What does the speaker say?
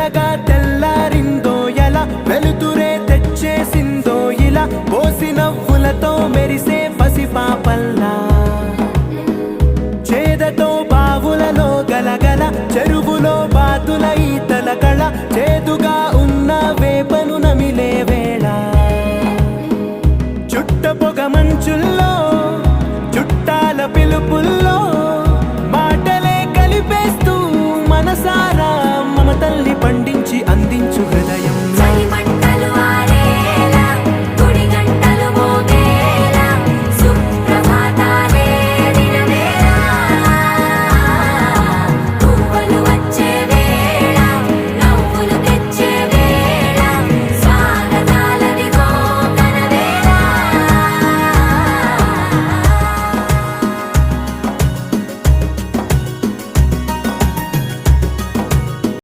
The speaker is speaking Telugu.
మెల్లగా తెల్లారిందో ఎలా, వెలుతురే తెచ్చేసిందో ఇలా, పోసి నవ్వులతో మెరిసే పసిపాపల్లా. చేదతో బావులలో గలగల, చెరువులో బాతుల ఈతల కళ, చేదుగా ఉన్న వేపను నమిలే వేళ. చుట్ట పొగ మంచుల్లో చుట్టాల పిలుపుల్లో మాటలే కలిపేస్తూ మనసారా మమతల్ని పండించి అందించు.